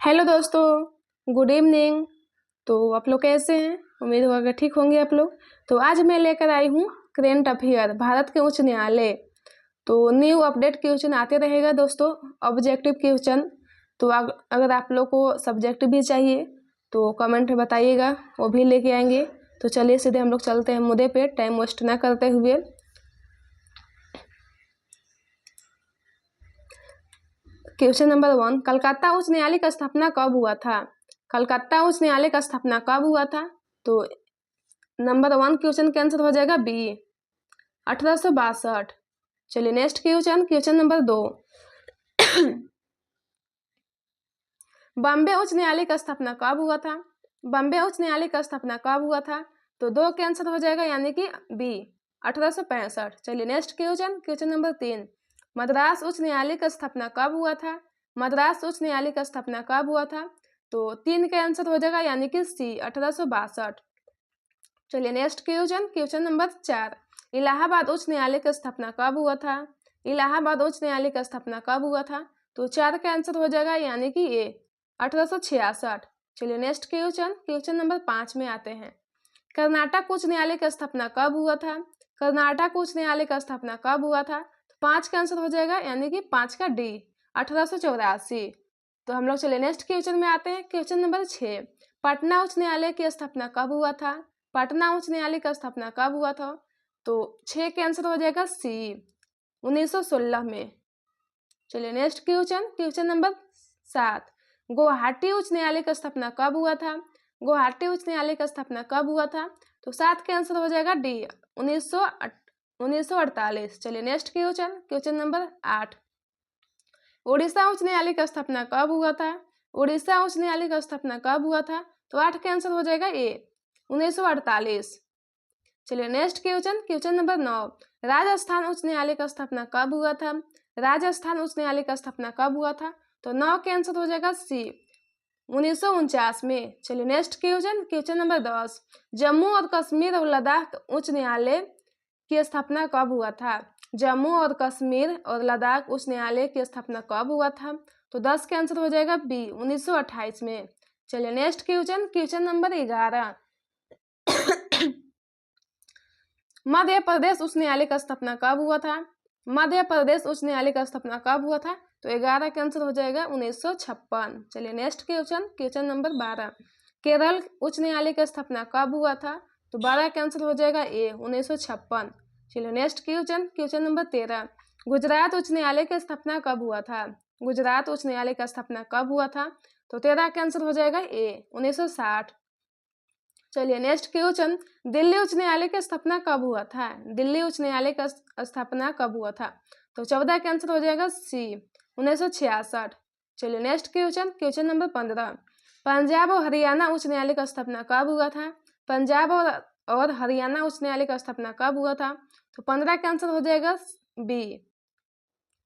Hello दोस्तों, good evening. तो आप लोग कैसे हैं? उम्मीद होगा कि ठीक होंगे आप लोग। तो आज मैं लेकर आई हूँ करेंट अफेयर भारत के उच्च न्यायालय। तो न्यू अपडेट क्वेश्चन आते रहेगा दोस्तों, ऑब्जेक्टिव क्वेश्चन। तो अगर आप लोग को सब्जेक्ट भी चाहिए तो कमेंट में बताइएगा, वो भी लेके आएंगे। तो चलिए सीधे हम लोग चलते हैं मुद्दे पे, टाइम वेस्ट ना करते हुए। क्वेश्चन नंबर 1, कलकत्ता उच्च न्यायालय का स्थापना कब हुआ था? कलकत्ता उच्च न्यायालय का स्थापना कब हुआ था? तो नंबर 1 क्वेश्चन का आंसर हो जाएगा बी, 1862। चलिए नेक्स्ट क्वेश्चन नंबर 2, बॉम्बे उच्च न्यायालय का स्थापना कब हुआ था? बॉम्बे उच्च न्यायालय का स्थापना कब हुआ था? तो 2 का आंसर हो जाएगा यानी कि बी, 1865। चलिए नेक्स्ट क्वेश्चन नंबर 3, मद्रास उच्च न्यायालय का स्थापना कब हुआ था? मद्रास उच्च न्यायालय का स्थापना कब हुआ था? तो 3 का आंसर हो जाएगा यानी कि सी, 1862। चलिए नेक्स्ट क्वेश्चन नंबर 4, इलाहाबाद उच्च न्यायालय का स्थापना कब हुआ था? इलाहाबाद उच्च न्यायालय का स्थापना कब हुआ था? तो 4 का आंसर हो जाएगा यानी कि ए, 1866। चलिए नेक्स्ट क्वेश्चन नंबर 5 में आते हैं। कर्नाटक उच्च न्यायालय का स्थापना कब हुआ था? कर्नाटक उच्च न्यायालय का स्थापना कब हुआ था? तो 5 का आंसर हो जाएगा यानी कि 5 का डी, 1884। तो हम लोग चलिए नेक्स्ट क्वेश्चन में आते हैं। क्वेश्चन नंबर 6, पटना उच्च न्यायालय की स्थापना कब हुआ था? पटना उच्च न्यायालय का स्थापना कब हुआ था? तो 6 के आंसर हो जाएगा सी, 1916 में। चलिए नेक्स्ट क्वेश्चन नंबर 7, गुवाहाटी उच्च न्यायालय का स्थापना कब हुआ था? गुवाहाटी उच्च न्यायालय का स्थापना कब हुआ था? तो 7 के आंसर हो जाएगा डी, 1948। चलिए नेक्स्ट क्वेश्चन नंबर 8, उड़ीसा उच्च न्यायालय का स्थापना कब हुआ था? उड़ीसा उच्च न्यायालय का स्थापना कब हुआ था? तो 8 का आंसर हो जाएगा ए, 1948। चलिए नेक्स्ट क्वेश्चन नंबर 9, राजस्थान उच्च न्यायालय का स्थापना कब हुआ था? राजस्थान उच्च न्यायालय का स्थापना कब हुआ था? तो 9 के आंसर हो जाएगा सी, 1949 में। चलिए नेक्स्ट क्वेश्चन नंबर 10, जम्मू और कश्मीर और लद्दाख उच्च न्यायालय की स्थापना कब हुआ था? जम्मू और कश्मीर और लद्दाख उच्च न्यायालय की स्थापना कब हुआ था? तो 10 का आंसर हो जाएगा बी, 1928 में। चलिए next question number 11, Madhya Pradesh उच्च न्यायालय का स्थापना कब हुआ था? मध्य प्रदेश उच्च न्यायालय का स्थापना कब हुआ था? तो 11 का आंसर हो जाएगा 1956। चलिए नेक्स्ट क्वेश्चन नंबर 12, केरल उच्च न्यायालय की स्थापना कब हुआ था? तो 12 का आंसर हो जाएगा ए, 1956। चलिए नेक्स्ट क्वेश्चन नंबर 13, गुजरात उच्च न्यायालय की स्थापना कब हुआ था? गुजरात उच्च न्यायालय का स्थापना कब हुआ था? तो 13 का आंसर हो जाएगा ए, 1960। चलिए नेक्स्ट क्वेश्चन, दिल्ली उच्च न्यायालय की स्थापना कब हुआ था? दिल्ली उच्च न्यायालय का स्थापना कब हुआ था? तो 14 का आंसर हो जाएगा सी, 1966। चलिए नेक्स्ट क्वेश्चन नंबर 15, पंजाब और हरियाणा उच्च न्यायालय का स्थापना कब हुआ था? पंजाब और हरियाणा उच्च न्यायालय का स्थापना कब हुआ था? तो 15 का आंसर हो जाएगा बी,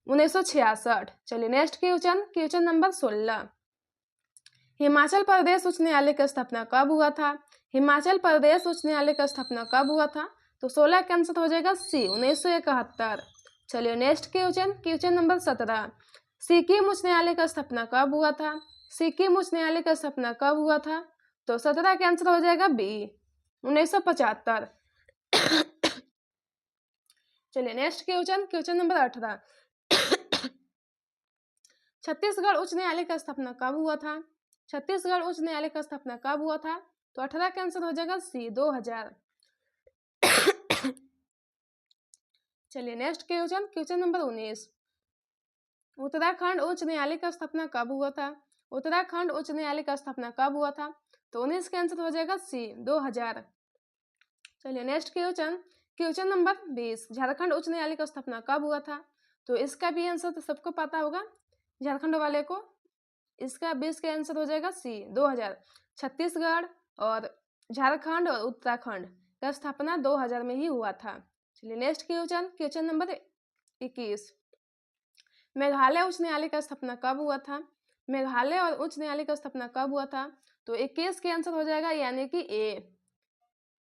1966। चलिए next question number 16, Himachal Pradesh उच्च न्यायालय की स्थापना कब हुआ था? हिमाचल प्रदेश उच्च न्यायालय का स्थापना कब हुआ था? तो 16 का आंसर हो जाएगा सी, 1971। चलिए नेक्स्ट क्वेश्चन नंबर 17, सिक्किम उच्च न्यायालय का स्थापना कब हुआ था? सिक्किम उच्च न्यायालय का स्थापना कब हुआ था? तो 17 का आंसर हो जाएगा बी, 1975। चलिए नेक्स्ट क्वेश्चन नंबर 18, छत्तीसगढ़ उच्च न्यायालय का स्थापना कब हुआ था? छत्तीसगढ़ उच्च न्यायालय का स्थापना कब हुआ था? तो 18 का आंसर हो जाएगा सी, 2000। चलिए नेक्स्ट क्वेश्चन नंबर 19, उत्तराखंड उच्च न्यायालय का स्थापना कब हुआ था? उत्तराखंड उच्च न्यायालय का स्थापना कब हुआ था? तो 19 का आंसर हो जाएगा सी, 2000। चलिए नेक्स्ट क्वेश्चन नंबर 20, झारखंड उच्च न्यायालय का स्थापना कब हुआ था? तो इसका भी आंसर तो सबको पता होगा, झारखंड वाले को। इसका 20 का आंसर हो जाएगा सी, 2000। छत्तीसगढ़ और झारखंड और उत्तराखंड का स्थापना 2000 में ही हुआ था। चलिए नेक्स्ट क्वेश्चन नंबर 21, मेघालय उच्च न्यायालय का स्थापना कब हुआ था? मेघालय और उच्च न्यायालय का स्थापना कब हुआ था? तो 21 के आंसर हो जाएगा यानी कि ए,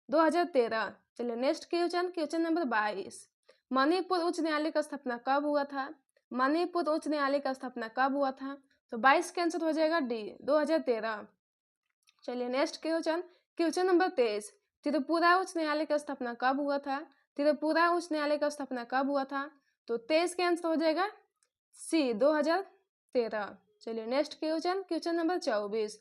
2013। चलिए नेक्स्ट क्वेश्चन नंबर 22, मणिपुर उच्च न्यायालय का स्थापना कब हुआ था? मणिपुर उच्च न्यायालय का स्थापना कब हुआ था? तो 22 के आंसर हो जाएगा डी 2013। चलिए next question, question number 23, Tripura उच्च न्यायालय की स्थापना कब हुआ था? त्रिपुरा उच्च न्यायालय की स्थापना कब हुआ था? तो 23 के आंसर हो जाएगा सी 2013। चलिए next question, question number 24,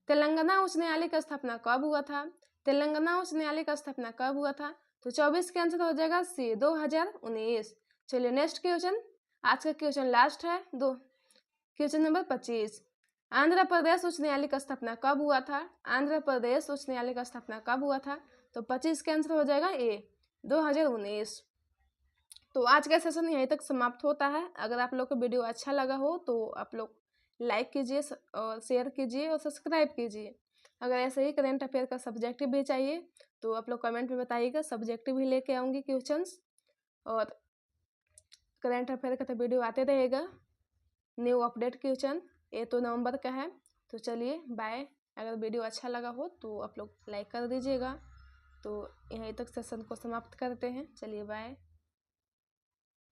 Telangana उच्च न्यायालय की स्थापना कब हुआ था? तेलंगाना उच्च न्यायालय का स्थापना कब हुआ था? तो 24 का आंसर हो जाएगा सी 2019। चलिए नेक्स्ट क्वेश्चन, आज का क्वेश्चन लास्ट है, क्वेश्चन नंबर 25, आंध्र प्रदेश उच्च न्यायालय का स्थापना कब हुआ था? आंध्र प्रदेश उच्च न्यायालय का स्थापना कब हुआ था? तो 25 का आंसर हो जाएगा ए 2019। तो आज का सेशन यहीं तक समाप्त होता है। अगर आप लोग को वीडियो अच्छा लगा हो तो आप लोग लाइक कीजिए और शेयर कीजिए और सब्सक्राइब कीजिए। अगर ऐसे ही करेंट अफेयर का सब्जेक्टिव भी चाहिए तो आप लोग कमेंट में बताइएगा, सब्जेक्टिव भी लेके आऊँगी क्वेश्चंस, और करेंट अफेयर का तो वीडियो आते रहेगा, न्यू अपडेट क्वेश्चन। ये तो नवंबर का है। तो चलिए बाय। अगर वीडियो अच्छा लगा हो तो आप लोग लाइक कर दीजिएगा। तो यहीं तक सेशन को समाप्त करते हैं। चलिए बाय।